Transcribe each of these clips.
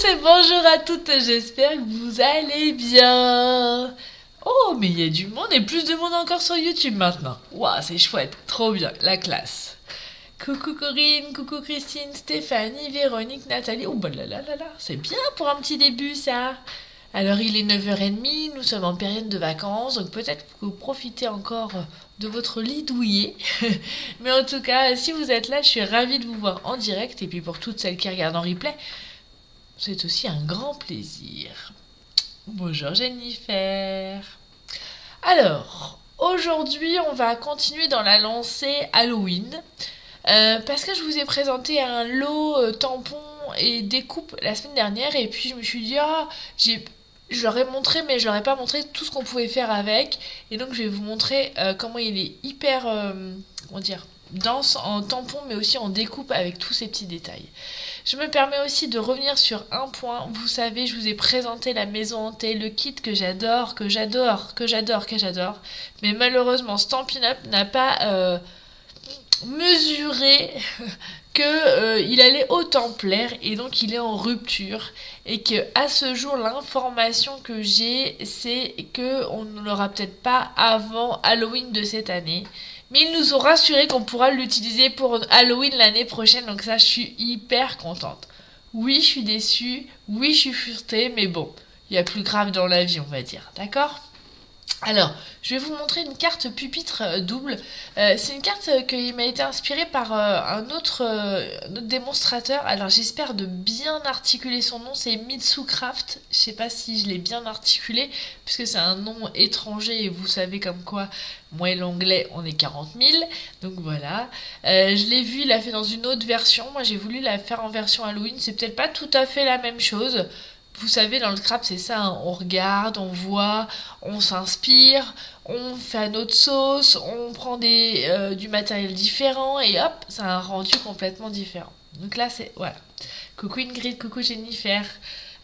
et bonjour à toutes, j'espère que vous allez bien. Oh, mais il y a du monde et plus de monde encore sur YouTube maintenant. Waouh, c'est chouette, trop bien, la classe. Coucou Corinne, coucou Christine, Stéphanie, Véronique, Nathalie. Oh bah là là là là, c'est bien pour un petit début ça. Alors il est 9h30, nous sommes en période de vacances, donc peut-être que vous profitez encore de votre lit douillet. Mais en tout cas, si vous êtes là, je suis ravie de vous voir en direct. Et puis pour toutes celles qui regardent en replay, c'est aussi un grand plaisir. Bonjour Jennifer. Alors, aujourd'hui, on va continuer dans la lancée Halloween. Parce que je vous ai présenté un lot tampons et découpes la semaine dernière. Et puis je me suis dit, je leur ai montré, mais je leur ai pas montré tout ce qu'on pouvait faire avec. Et donc je vais vous montrer comment il est hyper, comment dire, dense en tampons, mais aussi en découpe avec tous ces petits détails. Je me permets aussi de revenir sur un point. Vous savez, je vous ai présenté la maison hantée, le kit que j'adore. Mais malheureusement, Stampin' Up n'a pas mesuré que il allait autant plaire et donc il est en rupture et que à ce jour l'information que j'ai c'est que on ne l'aura peut-être pas avant Halloween de cette année, mais ils nous ont rassuré qu'on pourra l'utiliser pour Halloween l'année prochaine, donc ça je suis hyper contente. Oui, je suis déçue, oui, je suis frustrée, mais bon, il y a plus grave dans la vie, on va dire, d'accord? Alors, je vais vous montrer une carte pupitre double. C'est une carte qui m'a été inspirée par un autre démonstrateur. Alors, j'espère de bien articuler son nom. C'est Mitsucraft. Je sais pas si je l'ai bien articulé, puisque c'est un nom étranger et vous savez comme quoi, moi et l'anglais, on est 40 000. Donc voilà. Je l'ai vu, il l'a fait dans une autre version. Moi, j'ai voulu la faire en version Halloween. C'est peut-être pas tout à fait la même chose. Vous savez, dans le scrap, c'est ça, hein, on regarde, on voit, on s'inspire, on fait à notre sauce, on prend du matériel différent et hop, ça a un rendu complètement différent. Donc là, c'est... Voilà. Coucou Ingrid, coucou Jennifer.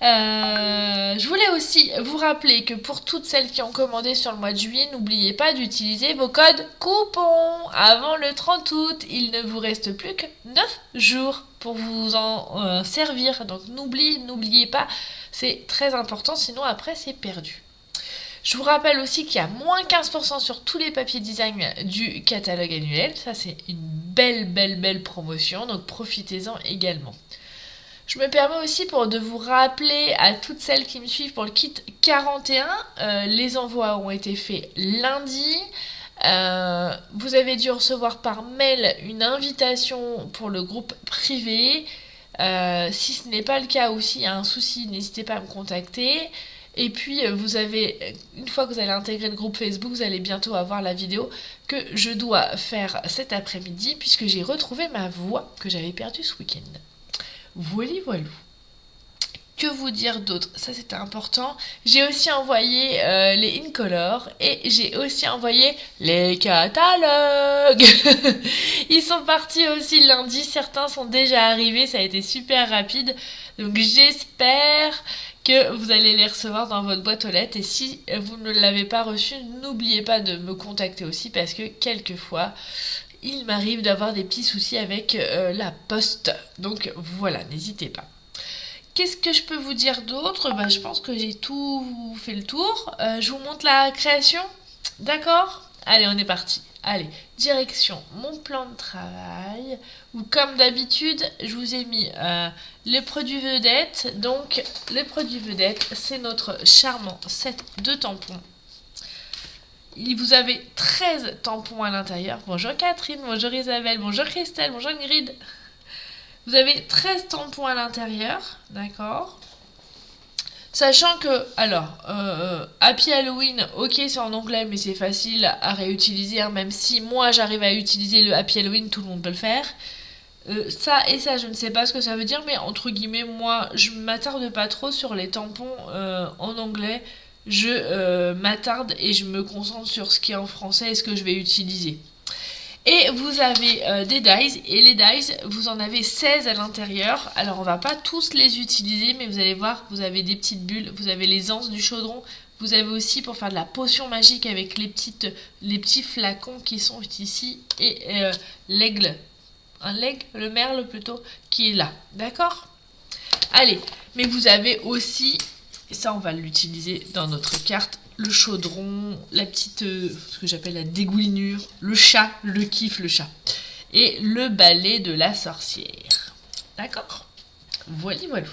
Je voulais aussi vous rappeler que pour toutes celles qui ont commandé sur le mois de juillet, n'oubliez pas d'utiliser vos codes coupons avant le 30 août. Il ne vous reste plus que 9 jours pour vous en servir. Donc n'oubliez pas, c'est très important, sinon après c'est perdu. Je vous rappelle aussi qu'il y a moins 15% sur tous les papiers design du catalogue annuel. Ça, c'est une belle promotion, donc profitez-en également. Je me permets aussi de vous rappeler à toutes celles qui me suivent pour le kit 41, les envois ont été faits lundi. Vous avez dû recevoir par mail une invitation pour le groupe privé. Si ce n'est pas le cas ou s'il y a un souci, n'hésitez pas à me contacter. Et puis une fois que vous allez intégrer le groupe Facebook, vous allez bientôt avoir la vidéo que je dois faire cet après-midi puisque j'ai retrouvé ma voix que j'avais perdue ce week-end. Voilà. Que vous dire d'autre? Ça c'était important. J'ai aussi envoyé les incolores et j'ai aussi envoyé les catalogues. Ils sont partis aussi lundi, certains sont déjà arrivés, ça a été super rapide. Donc j'espère que vous allez les recevoir dans votre boîte aux lettres. Et si vous ne l'avez pas reçu, n'oubliez pas de me contacter aussi parce que quelquefois il m'arrive d'avoir des petits soucis avec la poste. Donc voilà, n'hésitez pas. Qu'est-ce que je peux vous dire d'autre? Je pense que j'ai tout fait le tour. Je vous montre la création. D'accord? Allez, on est parti. Allez, direction mon plan de travail. Où comme d'habitude, je vous ai mis les produits vedettes. Donc, les produits vedettes, c'est notre charmant set de tampons. Vous avez 13 tampons à l'intérieur. Bonjour Catherine, bonjour Isabelle, bonjour Christelle, bonjour Ingrid. Vous avez 13 tampons à l'intérieur, d'accord? Sachant que, alors, Happy Halloween, ok c'est en anglais, mais c'est facile à réutiliser, hein, même si moi j'arrive à utiliser le Happy Halloween, tout le monde peut le faire. Ça et ça, je ne sais pas ce que ça veut dire, mais entre guillemets, moi, je m'attarde pas trop sur les tampons en anglais. Je m'attarde et je me concentre sur ce qui est en français et ce que je vais utiliser. Et vous avez des dies, et les dies, vous en avez 16 à l'intérieur. Alors on va pas tous les utiliser, mais vous allez voir, vous avez des petites bulles, vous avez les anses du chaudron, vous avez aussi pour faire de la potion magique avec les petits flacons qui sont ici, et l'aigle, le merle plutôt, qui est là, d'accord? Allez, mais vous avez aussi, et ça on va l'utiliser dans notre carte, le chaudron, la petite, ce que j'appelle la dégoulinure, le chat, le kiff, le chat. Et le balai de la sorcière. D'accord? Voilà, voilà.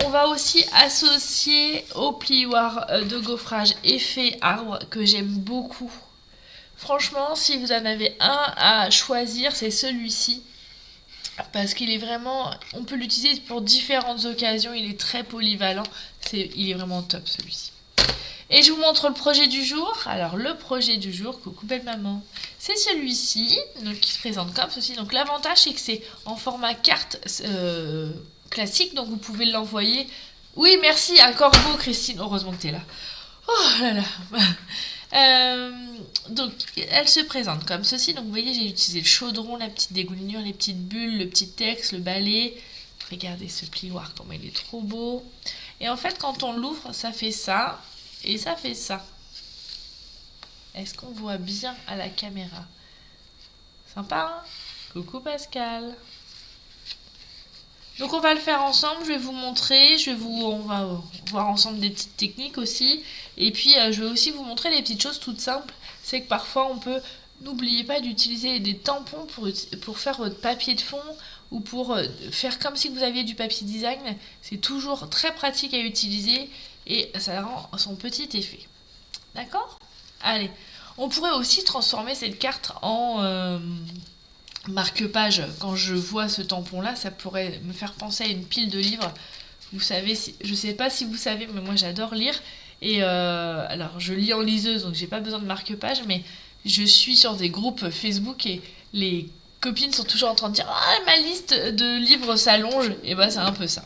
On va aussi associer au plioir de gaufrage effet arbre que j'aime beaucoup. Franchement, si vous en avez un à choisir, c'est celui-ci. Parce qu'il est vraiment... On peut l'utiliser pour différentes occasions. Il est très polyvalent. Il est vraiment top celui-ci. Et je vous montre le projet du jour. Alors le projet du jour, coucou belle maman, c'est celui-ci, donc qui se présente comme ceci. Donc l'avantage c'est que c'est en format carte classique, donc vous pouvez l'envoyer. Oui merci, un corbeau Christine, heureusement que tu es là. Oh là là. Donc elle se présente comme ceci. Donc vous voyez j'ai utilisé le chaudron, la petite dégoulinure, les petites bulles, le petit texte, le balai. Regardez ce plioir, comment il est trop beau. Et en fait quand on l'ouvre ça fait ça. Et ça fait ça. Est-ce qu'on voit bien à la caméra? Sympa, hein? Coucou Donc on va le faire ensemble, je vais vous montrer, on va voir ensemble des petites techniques aussi. Et puis je vais aussi vous montrer les petites choses toutes simples. C'est que parfois on peut, n'oubliez pas d'utiliser des tampons pour faire votre papier de fond ou pour faire comme si vous aviez du papier design. C'est toujours très pratique à utiliser et ça rend son petit effet. D'accord? Allez, on pourrait aussi transformer cette carte en marque-page. Quand je vois ce tampon-là, ça pourrait me faire penser à une pile de livres. Vous savez, je sais pas si vous savez, mais moi j'adore lire. Et alors, je lis en liseuse, donc j'ai pas besoin de marque-page, mais je suis sur des groupes Facebook et les copines sont toujours en train de dire « Ah, ma liste de livres s'allonge !» Et bah, c'est un peu ça.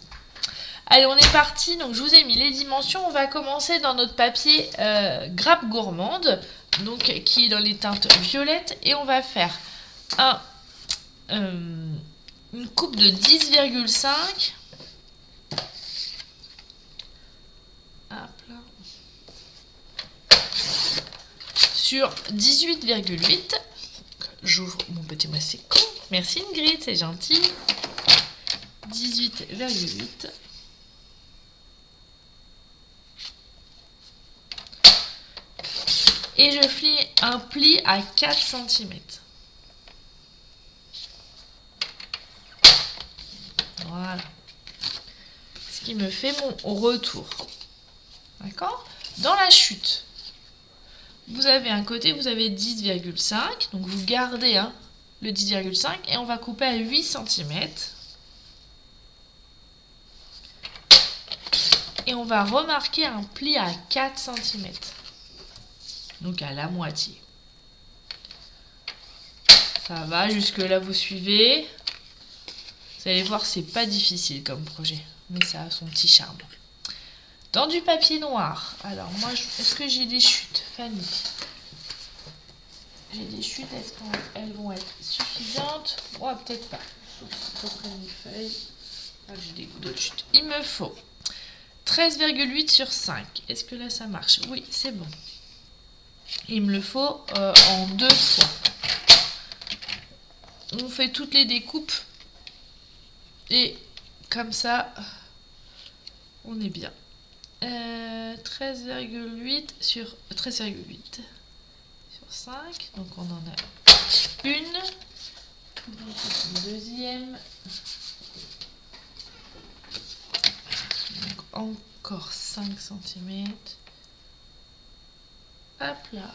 Allez, on est parti. Donc, je vous ai mis les dimensions. On va commencer dans notre papier grappe gourmande, donc qui est dans les teintes violettes. Et on va faire une coupe de 10,5. Sur 18,8. J'ouvre mon petit massicot. Merci Ingrid, c'est gentil. 18,8. Et je fais un pli à 4 cm. Voilà. Ce qui me fait mon retour. D'accord? Dans la chute, vous avez un côté, vous avez 10,5. Donc vous gardez le 10,5 et on va couper à 8 cm. Et on va remarquer un pli à 4 cm. Donc à la moitié. Ça va, jusque là vous suivez. Vous allez voir, c'est pas difficile comme projet. Mais ça a son petit charme. Dans du papier noir. Alors moi, est-ce que j'ai des chutes, Fanny? J'ai des chutes, est-ce qu'elles vont être suffisantes? Ouais, peut-être pas. Je reprends une feuille. Ah, j'ai d'autres chutes. Il me faut 13,8 sur 5. Est-ce que là ça marche? Oui, c'est bon. Il me le faut en 2 fois. On fait toutes les découpes. Et comme ça, on est bien. 13,8 sur 5. Donc on en a une. Une deuxième. Donc encore 5 cm. Hop là.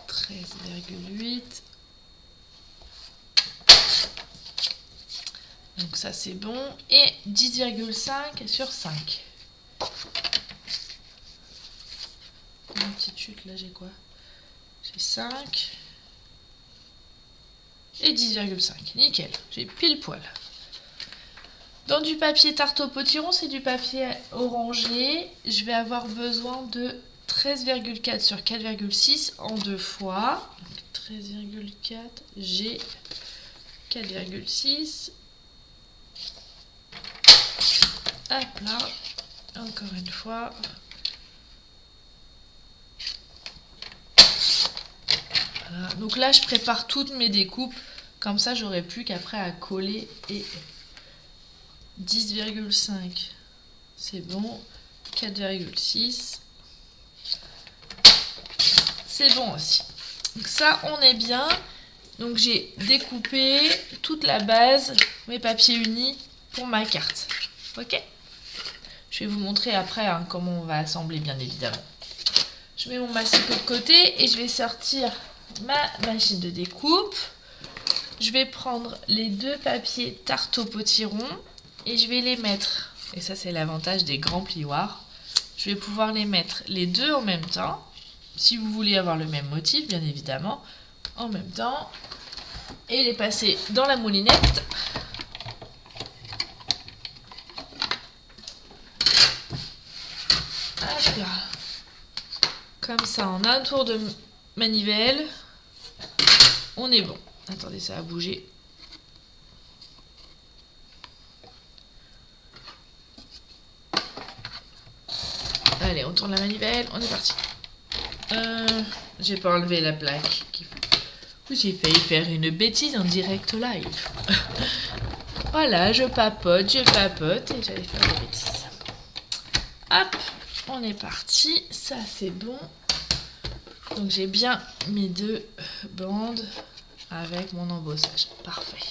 13,8. Donc ça c'est bon. Et 10,5 sur 5. Une petite chute là, j'ai quoi? J'ai 5. Et 10,5. Nickel. J'ai pile poil. Dans du papier tarte au potiron, c'est du papier orangé. Je vais avoir besoin de 13,4 sur 4,6 en 2 fois. 13,4, j'ai 4,6. Hop là, encore une fois. Voilà. Donc là, je prépare toutes mes découpes. Comme ça, j'aurai plus qu'après à coller. Et 10,5, c'est bon. 4,6, c'est bon aussi. Donc ça, on est bien. Donc j'ai découpé toute la base, mes papiers unis pour ma carte. Ok? Je vais vous montrer après hein, comment on va assembler, bien évidemment. Je mets mon massicot de côté et je vais sortir ma machine de découpe. Je vais prendre les deux papiers tarte au potiron et je vais les mettre. Et ça, c'est l'avantage des grands plioirs. Je vais pouvoir les mettre les deux en même temps. Si vous voulez avoir le même motif, bien évidemment, en même temps. Et les passer dans la moulinette. Hop là. Comme ça, en un tour de manivelle, on est bon. Attendez, ça a bougé. Allez, on tourne la manivelle, on est parti. J'ai pas enlevé la plaque. J'ai failli faire une bêtise en direct live. Voilà, je papote et j'allais faire des bêtises. Hop, on est parti. Ça, c'est bon. Donc, j'ai bien mes deux bandes avec mon embossage. Parfait.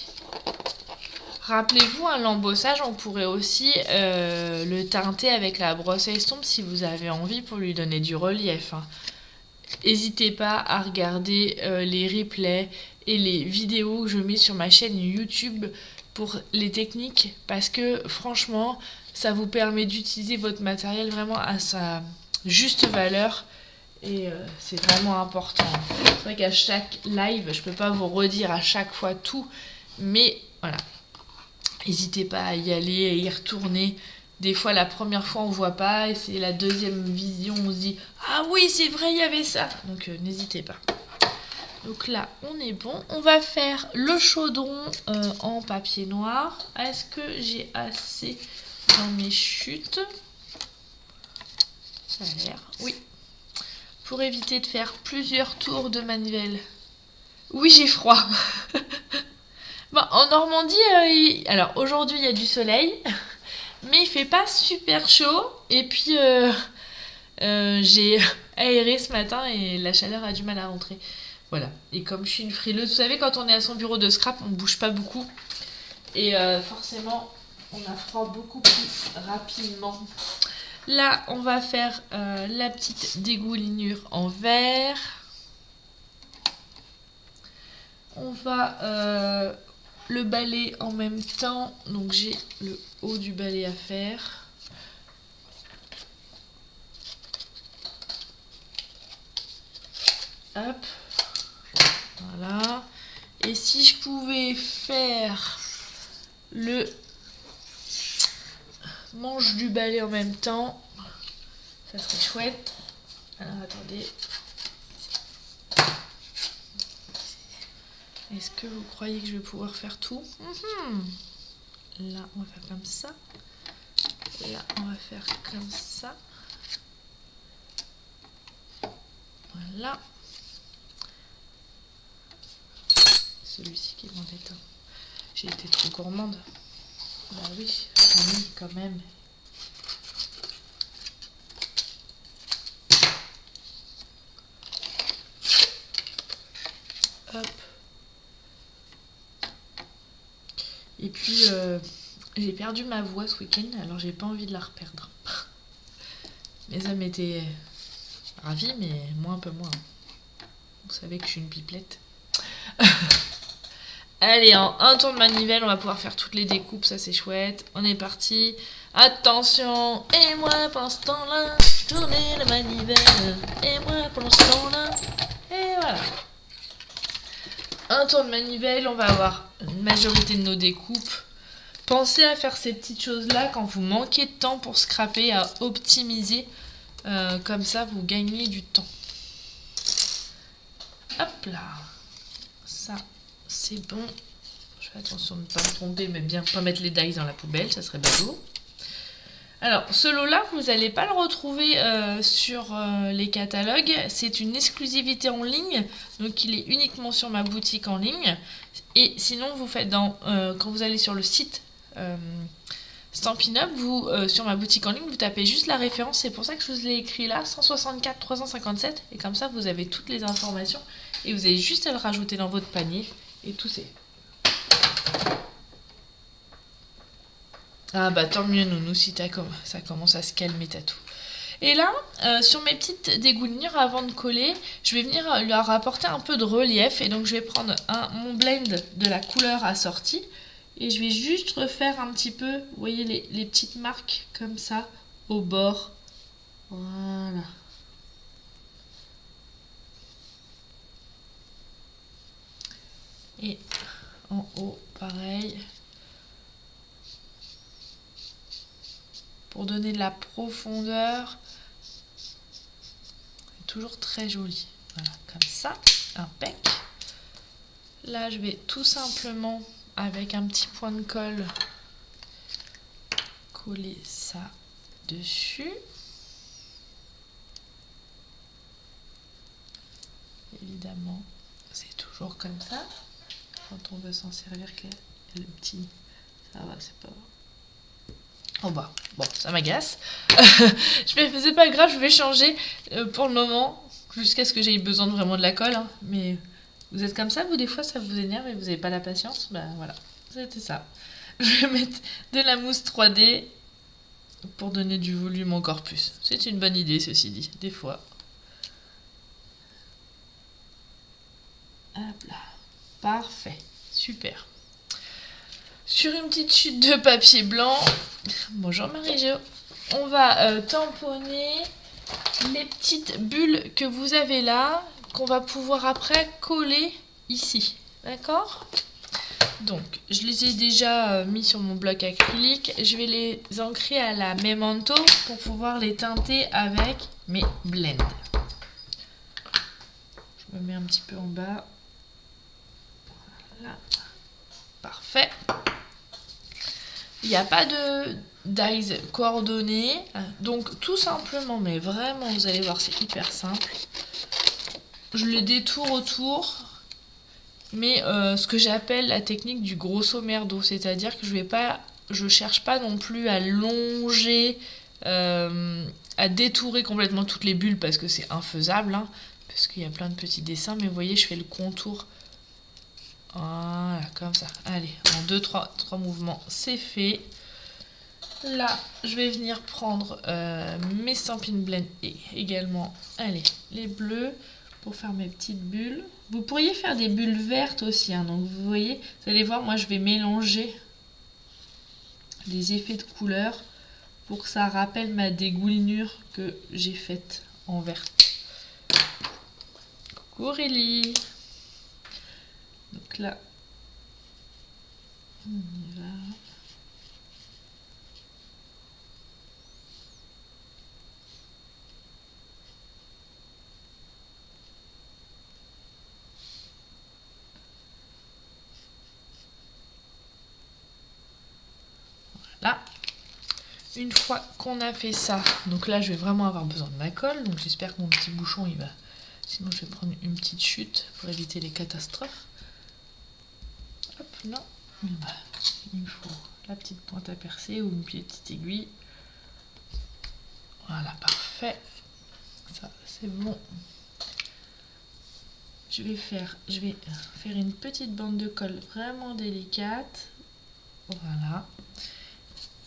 Rappelez-vous, l'embossage, on pourrait aussi le teinter avec la brosse à estompe si vous avez envie pour lui donner du relief. Hein. N'hésitez pas à regarder les replays et les vidéos que je mets sur ma chaîne YouTube pour les techniques parce que franchement, ça vous permet d'utiliser votre matériel vraiment à sa juste valeur et c'est vraiment important. C'est vrai qu'à chaque live, je peux pas vous redire à chaque fois tout, mais voilà. N'hésitez pas à y aller et y retourner. Des fois, la première fois, on voit pas. Et c'est la deuxième vision, on se dit « Ah oui, c'est vrai, il y avait ça !» Donc, n'hésitez pas. Donc là, on est bon. On va faire le chaudron en papier noir. Est-ce que j'ai assez dans mes chutes? Ça a l'air. Oui. Pour éviter de faire plusieurs tours de manivelle. Oui, j'ai froid. Bon, en Normandie, alors aujourd'hui, il y a du soleil. Mais il fait pas super chaud. Et puis, j'ai aéré ce matin et la chaleur a du mal à rentrer. Voilà. Et comme je suis une frileuse, vous savez, quand on est à son bureau de scrap, on bouge pas beaucoup. Et forcément, on a froid beaucoup plus rapidement. Là, on va faire la petite dégoulinure en verre. On va le balai en même temps. Donc, j'ai le haut du balai à faire. Hop. Voilà. Et si je pouvais faire le manche du balai en même temps, ça serait chouette. Alors, attendez. Est-ce que vous croyez que je vais pouvoir faire tout? Là, on va faire comme ça. Là, on va faire comme ça. Voilà. Celui-ci qui m'embête. J'ai été trop gourmande. Bah oui, quand même. Hop. Et puis, j'ai perdu ma voix ce week-end, alors j'ai pas envie de la reperdre. Mes amis étaient ravis, mais moi un peu moins. Vous savez que je suis une pipelette. Allez, en un tour de manivelle, on va pouvoir faire toutes les découpes, ça c'est chouette. On est parti. Attention. Et moi, pendant ce temps-là, je tournais la manivelle. Et moi, pendant ce temps-là. Et voilà. Un tour de manivelle, on va avoir une majorité de nos découpes. Pensez à faire ces petites choses-là quand vous manquez de temps pour scraper, à optimiser. Comme ça, vous gagnez du temps. Hop là. Ça, c'est bon. Je fais attention de ne pas me tromper, mais bien pas mettre les dies dans la poubelle, ça serait ballot. Alors, ce lot-là, vous n'allez pas le retrouver sur les catalogues. C'est une exclusivité en ligne, donc il est uniquement sur ma boutique en ligne. Et sinon, vous faites quand vous allez sur le site Stampin' Up, sur ma boutique en ligne, vous tapez juste la référence. C'est pour ça que je vous l'ai écrit là, 164 357. Et comme ça, vous avez toutes les informations. Et vous avez juste à le rajouter dans votre panier. Et tout c'est. Ah bah tant mieux Nounou si ça commence à se calmer Tatou. Et là, sur mes petites dégoulinures avant de coller, je vais venir leur apporter un peu de relief. Et donc je vais prendre mon blend de la couleur assortie. Et je vais juste refaire un petit peu, vous voyez les petites marques comme ça, au bord. Voilà. Et en haut, pareil. Pour donner de la profondeur. C'est toujours très joli. Voilà, comme ça, impec. Là, je vais tout simplement, avec un petit point de colle, coller ça dessus. Évidemment, c'est toujours comme ça. Quand on veut s'en servir, qu'il y a le petit... Ça va, c'est pas... Oh bah, bon, ça m'agace. C'est pas grave, je vais changer pour le moment, jusqu'à ce que j'aie besoin vraiment de la colle. Hein. Mais vous êtes comme ça, vous, des fois, ça vous énerve et vous n'avez pas la patience. Bah voilà, c'était ça. Je vais mettre de la mousse 3D pour donner du volume encore plus. C'est une bonne idée, ceci dit, des fois. Hop là, parfait, super. Sur une petite chute de papier blanc, bonjour Marie-Jo, on va tamponner les petites bulles que vous avez là, qu'on va pouvoir après coller ici, d'accord? Donc, je les ai déjà mis sur mon bloc acrylique, je vais les ancrer à la Memento pour pouvoir les teinter avec mes blends. Je me mets un petit peu en bas, voilà, parfait. Il n'y a pas de dies coordonnées, donc tout simplement, mais vraiment vous allez voir c'est hyper simple, je les détourne autour, mais ce que j'appelle la technique du grosso merdo, c'est-à-dire que je cherche pas non plus à longer, à détourer complètement toutes les bulles parce que c'est infaisable, hein, parce qu'il y a plein de petits dessins, mais vous voyez je fais le contour, voilà, comme ça, allez, en 2-3 mouvements c'est fait. Là, je vais venir prendre mes Stampin' Blend et également, allez, les bleus pour faire mes petites bulles. Vous pourriez faire des bulles vertes aussi, hein, donc vous voyez, vous allez voir, moi je vais mélanger les effets de couleur pour que ça rappelle ma dégoulinure que j'ai faite en verte. Coucou Aurélie. Donc là, on y va. Là, une fois qu'on a fait ça, donc là je vais vraiment avoir besoin de ma colle, donc j'espère que mon petit bouchon il va, sinon je vais prendre une petite chute pour éviter les catastrophes. Hop, non, voilà. Il me faut la petite pointe à percer ou une petite aiguille. Voilà, parfait, ça c'est bon. Je vais faire une petite bande de colle vraiment délicate, voilà,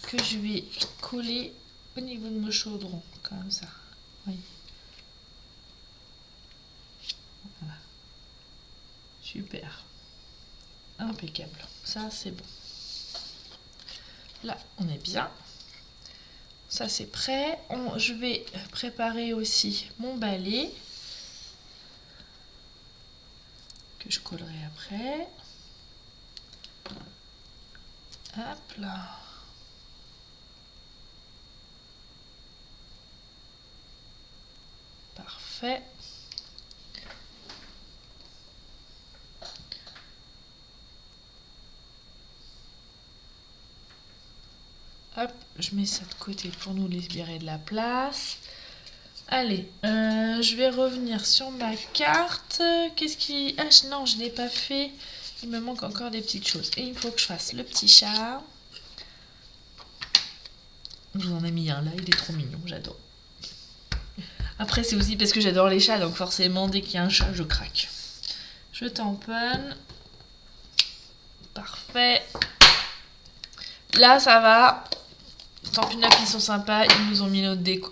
que je vais coller au niveau de mon chaudron, comme ça. Oui. Voilà. Super. Impeccable. Ça, c'est bon. Là, on est bien. Ça, c'est prêt. Je vais préparer aussi mon balai que je collerai après. Hop là. Parfait. Hop, je mets ça de côté pour nous libérer de la place. Allez, je vais revenir sur ma carte. Qu'est-ce qui... Ah non, je ne l'ai pas fait. Il me manque encore des petites choses. Et il faut que je fasse le petit chat. Je vous en ai mis un là, il est trop mignon, j'adore. Après, c'est aussi parce que j'adore les chats, donc forcément, dès qu'il y a un chat, je craque. Je tamponne. Parfait. Là, ça va. Stampin' Up, ils sont sympas. Ils nous ont mis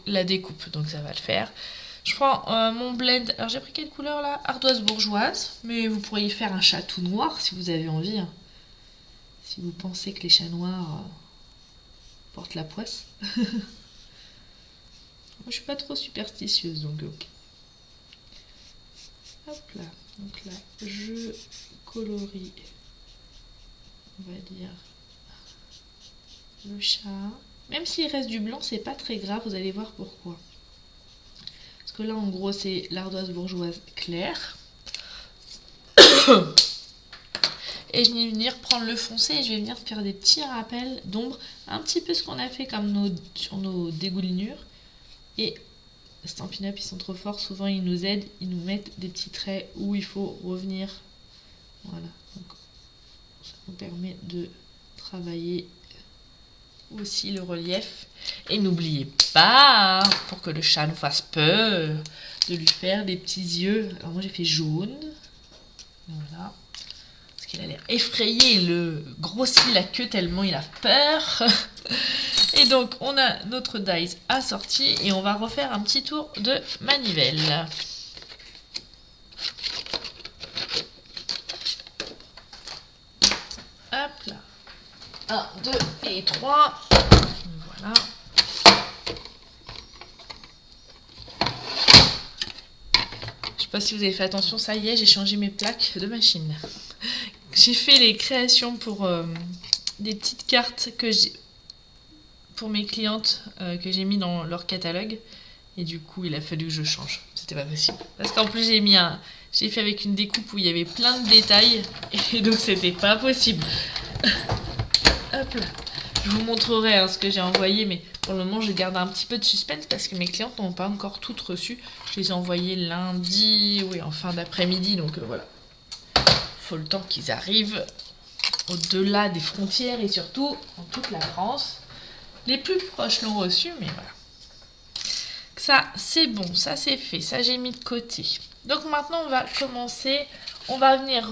la découpe, donc ça va le faire. Je prends mon blend. Alors, j'ai pris quelle couleur là? Ardoise bourgeoise. Mais vous pourriez faire un chat tout noir si vous avez envie. Hein. Si vous pensez que les chats noirs portent la poisse. Moi, je suis pas trop superstitieuse, donc ok. Hop là. Donc là, je colorie, on va dire, le chat. Même s'il reste du blanc, c'est pas très grave, vous allez voir pourquoi. Parce que là, en gros, c'est l'ardoise bourgeoise claire. Et je vais venir prendre le foncé et je vais venir faire des petits rappels d'ombre. Un petit peu ce qu'on a fait comme sur nos dégoulinures. Et Stampin' Up, ils sont trop forts. Souvent, ils nous aident. Ils nous mettent des petits traits où il faut revenir. Voilà. Donc, ça nous permet de travailler aussi le relief. Et n'oubliez pas, pour que le chat nous fasse peur, de lui faire des petits yeux. Alors moi, j'ai fait jaune. Voilà. Parce qu'il a l'air effrayé, il grossit la queue tellement il a peur. Et donc, on a notre dies assorti et on va refaire un petit tour de manivelle. Hop là. 1, 2 et 3. Voilà. Je sais pas si vous avez fait attention, ça y est, j'ai changé mes plaques de machine. J'ai fait les créations pour des petites cartes que j'ai pour mes clientes que j'ai mis dans leur catalogue. Et du coup, il a fallu que je change. C'était pas possible. Parce qu'en plus, j'ai fait avec une découpe où il y avait plein de détails. Et donc, c'était pas possible. Hop là. Je vous montrerai ce que j'ai envoyé. Mais pour le moment, je garde un petit peu de suspense parce que mes clientes n'ont pas encore toutes reçues. Je les ai envoyées lundi, oui, en fin d'après-midi. Donc voilà. Faut le temps qu'ils arrivent au-delà des frontières et surtout en toute la France. Les plus proches l'ont reçu, mais voilà. Ça, c'est bon, ça c'est fait, ça j'ai mis de côté. Donc maintenant, on va commencer. On va venir.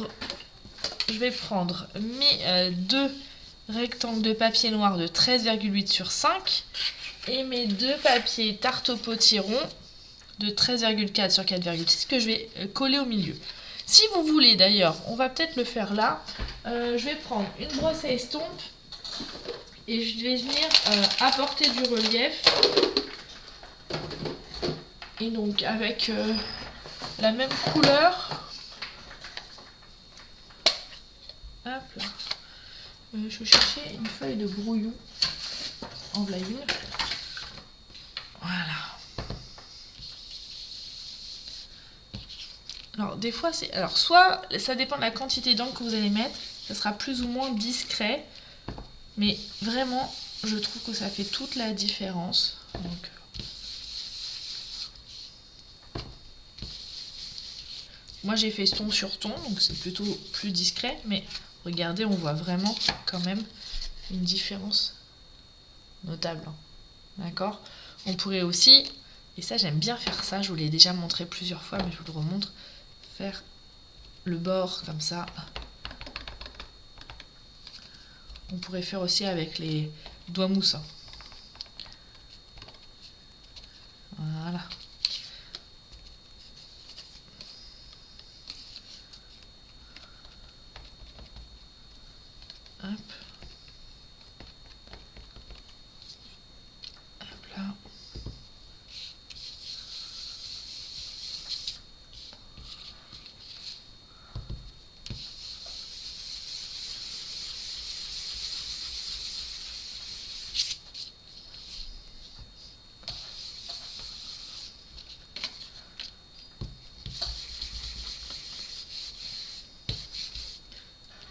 Je vais prendre mes deux rectangles de papier noir de 13,8 sur 5 et mes deux papiers tarte au potiron de 13,4 sur 4,6 que je vais coller au milieu. Si vous voulez d'ailleurs, on va peut-être le faire là. Je vais prendre une brosse à estompe. Et je vais venir apporter du relief. Et donc avec la même couleur. Hop là. Je vais chercher une feuille de brouillon. En voilà une. Voilà. Alors des fois c'est. Alors soit ça dépend de la quantité d'encre que vous allez mettre. Ça sera plus ou moins discret. Mais vraiment, je trouve que ça fait toute la différence. Donc, moi, j'ai fait ton sur ton, donc c'est plutôt plus discret. Mais regardez, on voit vraiment quand même une différence notable. D'accord? On pourrait aussi, et ça j'aime bien faire ça, je vous l'ai déjà montré plusieurs fois, mais je vous le remontre, faire le bord comme ça. On pourrait faire aussi avec les doigts moussants. Voilà. Hop. Hop là.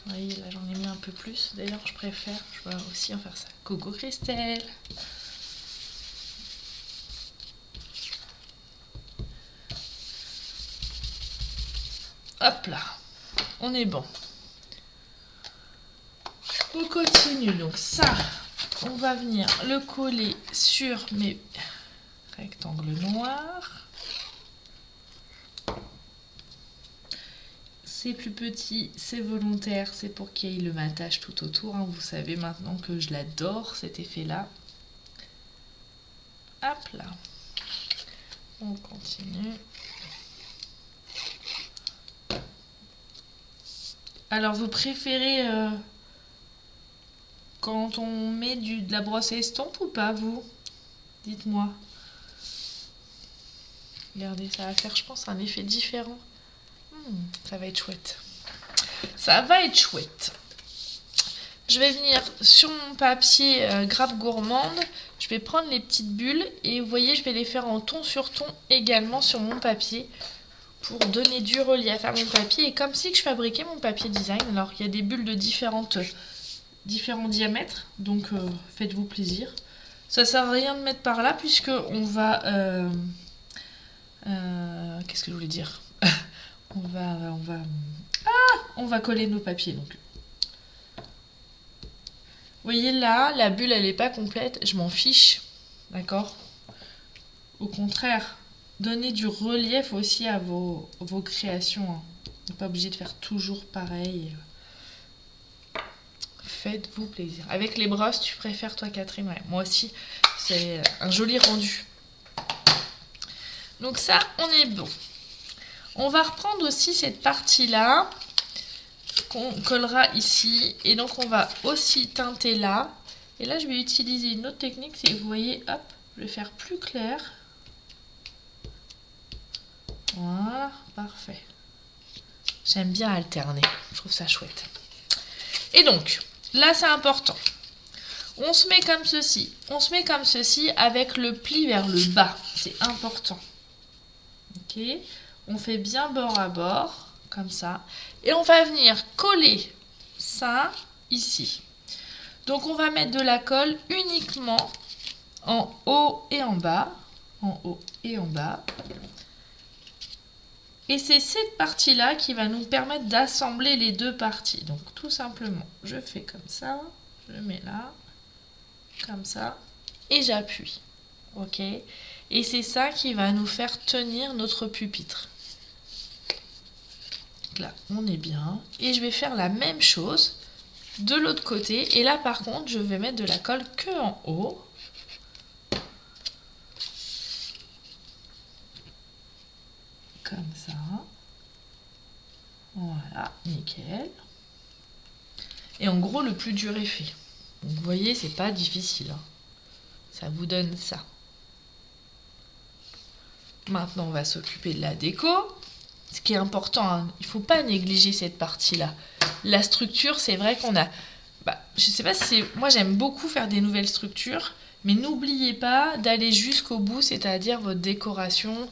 Vous voyez, là j'en ai mis un peu plus. D'ailleurs, je préfère, je vais aussi en faire ça. Coucou Christelle. Hop là, on est bon. On continue, donc ça, on va venir le coller sur mes rectangles noirs. C'est plus petit, c'est volontaire, c'est pour qu'il y ait le matage tout autour. Hein. Vous savez maintenant que je l'adore, cet effet-là. Hop là. On continue. Alors, vous préférez quand on met de la brosse à estompe ou pas, vous? Dites-moi. Regardez, ça va faire, je pense, un effet différent. Ça va être chouette. Ça va être chouette. Je vais venir sur mon papier grappe gourmande. Je vais prendre les petites bulles et vous voyez, je vais les faire en ton sur ton également sur mon papier pour donner du relief à mon papier. Et comme si que je fabriquais mon papier design. Alors, il y a des bulles de différents diamètres, donc faites-vous plaisir. Ça sert à rien de mettre par là puisque on va... qu'est-ce que je voulais dire? On va coller nos papiers. Donc, vous voyez là, la bulle elle est pas complète, je m'en fiche, d'accord? Au contraire, donnez du relief aussi à vos créations. Hein. Vous n'êtes pas obligé de faire toujours pareil. Faites-vous plaisir. Avec les brosses, tu préfères toi, Catherine? Ouais, moi aussi, c'est un joli rendu. Donc ça, on est bon. On va reprendre aussi cette partie-là qu'on collera ici. Et donc, on va aussi teinter là. Et là, je vais utiliser une autre technique. C'est, vous voyez, hop, je vais faire plus clair. Voilà, parfait. J'aime bien alterner. Je trouve ça chouette. Et donc, là, c'est important. On se met comme ceci. On se met comme ceci avec le pli vers le bas. C'est important. Ok. On fait bien bord à bord, comme ça. Et on va venir coller ça ici. Donc, on va mettre de la colle uniquement en haut et en bas. En haut et en bas. Et c'est cette partie-là qui va nous permettre d'assembler les deux parties. Donc, tout simplement, je fais comme ça. Je mets là. Comme ça. Et j'appuie. Ok. Et c'est ça qui va nous faire tenir notre pupitre. Là, on est bien. Et je vais faire la même chose de l'autre côté. Et là, par contre, je vais mettre de la colle que en haut. Comme ça. Voilà, nickel. Et en gros, le plus dur est fait. Donc, vous voyez, c'est pas difficile. Hein. Ça vous donne ça. Maintenant, on va s'occuper de la déco. Ce qui est important, hein, il ne faut pas négliger cette partie-là. La structure, c'est vrai qu'on a... je ne sais pas si c'est... Moi, j'aime beaucoup faire des nouvelles structures, mais n'oubliez pas d'aller jusqu'au bout, c'est-à-dire votre décoration.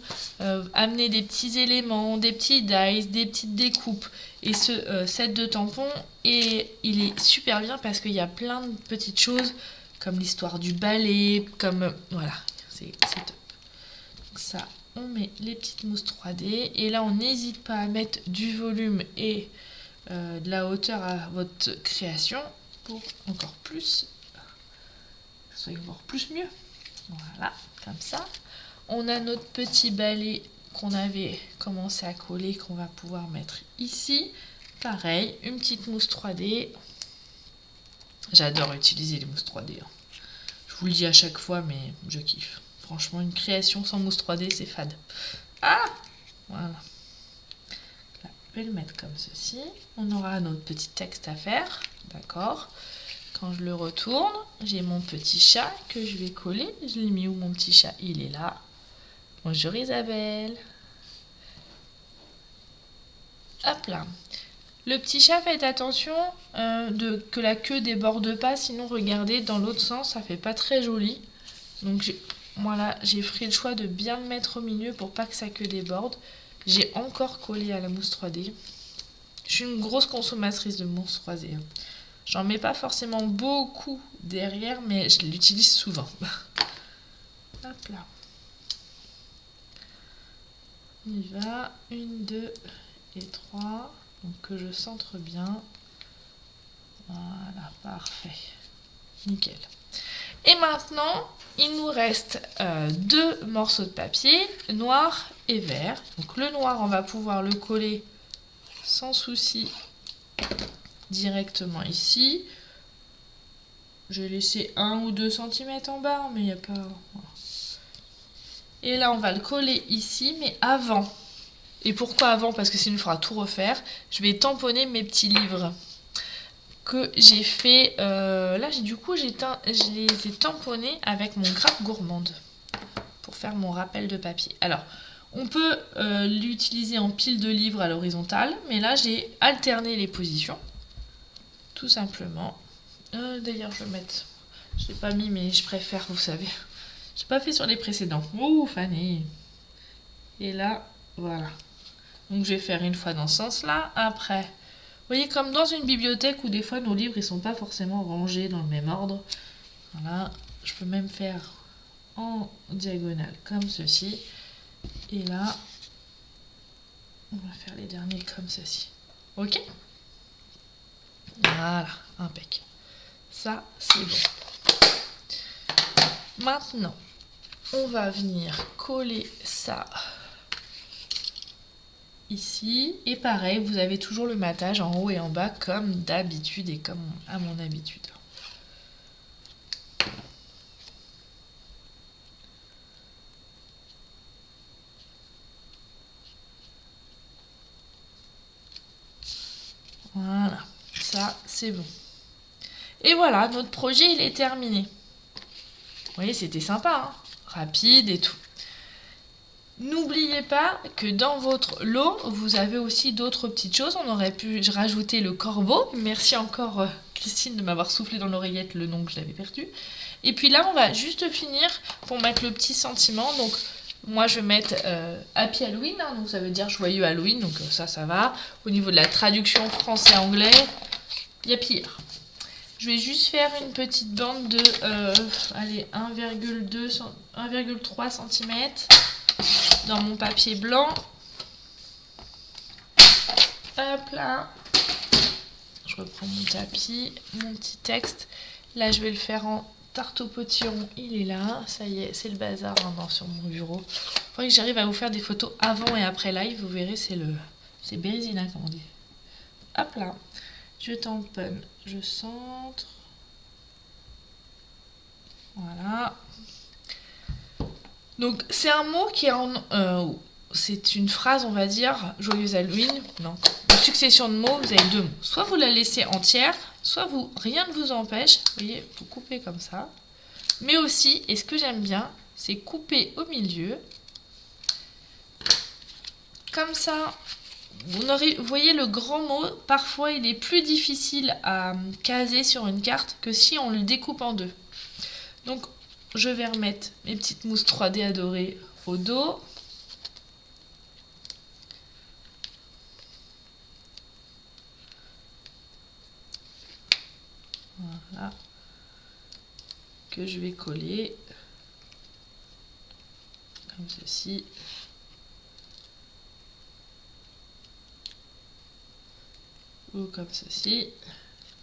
Amener des petits éléments, des petits dies, des petites découpes. Et ce set de tampons, il est super bien parce qu'il y a plein de petites choses, comme l'histoire du balai, comme... Voilà, c'est top. Donc ça... On met les petites mousses 3D et là on n'hésite pas à mettre du volume et de la hauteur à votre création pour encore plus, que ce soit encore plus mieux. Voilà, comme ça. On a notre petit balai qu'on avait commencé à coller qu'on va pouvoir mettre ici. Pareil, une petite mousse 3D. J'adore utiliser les mousses 3D. Hein. Je vous le dis à chaque fois mais je kiffe. Franchement, une création sans mousse 3D, c'est fade. Ah! Voilà. Là, je vais le mettre comme ceci. On aura notre petit texte à faire. D'accord? Quand je le retourne, j'ai mon petit chat que je vais coller. Je l'ai mis où mon petit chat? Il est là. Bonjour Isabelle. Hop là. Le petit chat, faites attention que la queue déborde pas. Sinon, regardez, dans l'autre sens, ça fait pas très joli. Donc, voilà, j'ai fait le choix de bien le mettre au milieu pour pas que sa queue déborde. J'ai encore collé à la mousse 3D. Je suis une grosse consommatrice de mousse croisée. J'en mets pas forcément beaucoup derrière, mais je l'utilise souvent. Hop là. On y va. 1, 2 et 3. Donc que je centre bien. Voilà, parfait. Nickel. Et maintenant, il nous reste 2 morceaux de papier, noir et vert. Donc le noir, on va pouvoir le coller sans souci directement ici. J'ai laissé 1 ou 2 cm en bas, mais il n'y a pas... Et là, on va le coller ici, mais avant. Et pourquoi avant? Parce que sinon, il faudra tout refaire. Je vais tamponner mes petits livres que j'ai fait. Là, du coup, je les ai tamponnés avec mon grappe gourmande pour faire mon rappel de papier. Alors, on peut l'utiliser en pile de livres à l'horizontale, mais là, j'ai alterné les positions, tout simplement. D'ailleurs, je vais mettre... Je l'ai pas mis, mais je préfère, vous savez. J'ai pas fait sur les précédents. Ouh, Fanny. Et là, voilà. Donc, je vais faire une fois dans ce sens-là. Après, vous voyez, comme dans une bibliothèque où des fois, nos livres, ils sont pas forcément rangés dans le même ordre. Voilà. Je peux même faire en diagonale, comme ceci. Et là, on va faire les derniers comme ceci. Ok? Voilà, impec. Ça, c'est bon. Maintenant, on va venir coller ça ici. Et pareil, vous avez toujours le matage en haut et en bas comme d'habitude et comme à mon habitude. Voilà, ça c'est bon. Et voilà, notre projet il est terminé. Vous voyez, c'était sympa, hein, rapide et tout. N'oubliez pas que dans votre lot, vous avez aussi d'autres petites choses. On aurait pu rajouter le corbeau. Merci encore Christine de m'avoir soufflé dans l'oreillette le nom que je l'avais perdu. Et puis là, on va juste finir pour mettre le petit sentiment. Donc moi, je vais mettre Happy Halloween, hein, donc ça veut dire joyeux Halloween. Donc ça va. Au niveau de la traduction français-anglais, il y a pire. Je vais juste faire une petite bande de allez, 1,3 cm dans mon papier blanc. Hop là. Je reprends mon tapis, mon petit texte. Là, je vais le faire en tarte au potiron. Il est là. Ça y est, c'est le bazar hein, sur mon bureau. Il faudrait que j'arrive à vous faire des photos avant et après live. Vous verrez, c'est Bérésina, comme on dit. Hop là. Je tamponne. Je centre. Voilà. Donc, c'est un mot qui est en... c'est une phrase, on va dire, joyeuse Halloween. Non. Une succession de mots, vous avez 2 mots. Soit vous la laissez entière, soit rien ne vous empêche. Vous voyez, vous coupez comme ça. Mais aussi, et ce que j'aime bien, c'est couper au milieu. Comme ça, vous voyez le grand mot, parfois il est plus difficile à caser sur une carte que si on le découpe en 2. Donc, je vais remettre mes petites mousses 3D adorées au dos. Voilà. Que je vais coller. Comme ceci. Ou comme ceci.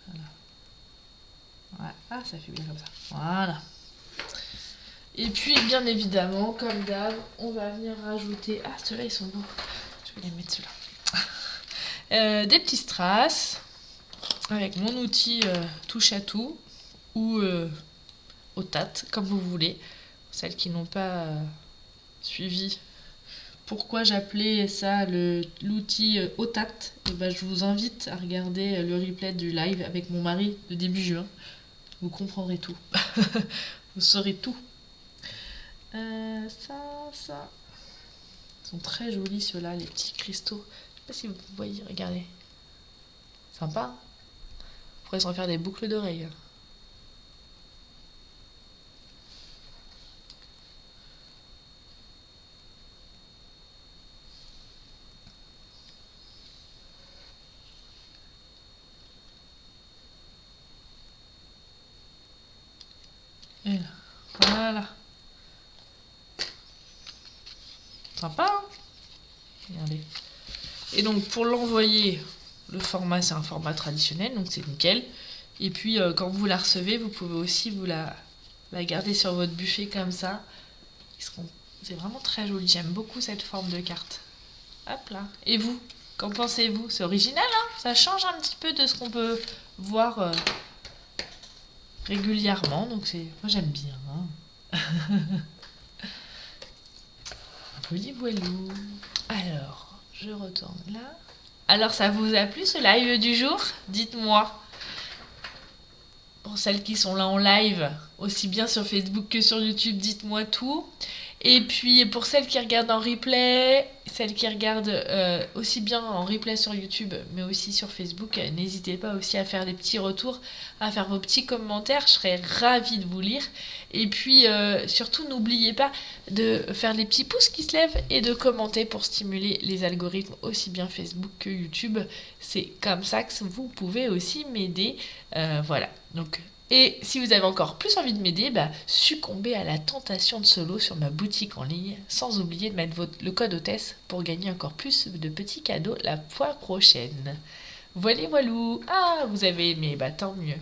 Voilà. Ouais. Ah, ça fait bien comme ça. Voilà. Et puis, bien évidemment, comme d'hab, on va venir rajouter... Ah, ceux-là, ils sont beaux. Je vais les mettre ceux-là. Des petits strass. Avec mon outil touche à tout. Ou au tat, comme vous voulez. Celles qui n'ont pas suivi pourquoi j'appelais ça l'outil au tat, et ben, je vous invite à regarder le replay du live avec mon mari de début juin. Vous comprendrez tout. Vous saurez tout. Ça. Ils sont très jolis ceux-là, les petits cristaux. Je sais pas si vous voyez, regardez. Sympa. On pourrait s'en faire des boucles d'oreilles. Et là. Voilà. Sympa, hein? Regardez. Et donc pour l'envoyer, le format c'est un format traditionnel, donc c'est nickel. Et puis quand vous la recevez, vous pouvez aussi vous la garder sur votre buffet comme ça. C'est vraiment très joli, j'aime beaucoup cette forme de carte. Hop là. Et vous, qu'en pensez-vous? C'est original, hein? Ça change un petit peu de ce qu'on peut voir régulièrement, donc moi j'aime bien. Hein. Voilou. Alors, je retourne là. Alors, ça vous a plu ce live du jour? Dites-moi. Pour celles qui sont là en live, aussi bien sur Facebook que sur YouTube, dites-moi tout. Et puis pour celles qui regardent en replay, celles qui regardent aussi bien en replay sur YouTube, mais aussi sur Facebook, n'hésitez pas aussi à faire des petits retours, à faire vos petits commentaires, je serais ravie de vous lire. Et puis surtout, n'oubliez pas de faire les petits pouces qui se lèvent et de commenter pour stimuler les algorithmes aussi bien Facebook que YouTube. C'est comme ça que vous pouvez aussi m'aider. Voilà, donc... Et si vous avez encore plus envie de m'aider, succombez à la tentation de solo sur ma boutique en ligne, sans oublier de mettre le code hôtesse pour gagner encore plus de petits cadeaux la fois prochaine. Voilou. Ah, vous avez aimé, tant mieux.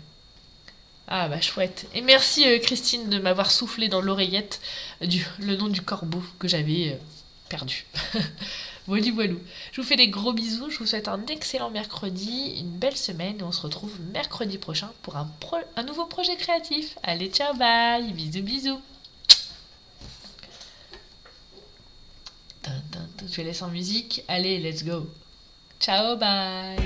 Ah chouette. Et merci Christine de m'avoir soufflé dans l'oreillette le nom du corbeau que j'avais perdu. Voilou. Je vous fais des gros bisous, je vous souhaite un excellent mercredi, une belle semaine et on se retrouve mercredi prochain pour un nouveau projet créatif. Allez, ciao, bye, bisous. Je laisse en musique, allez, let's go. Ciao, bye.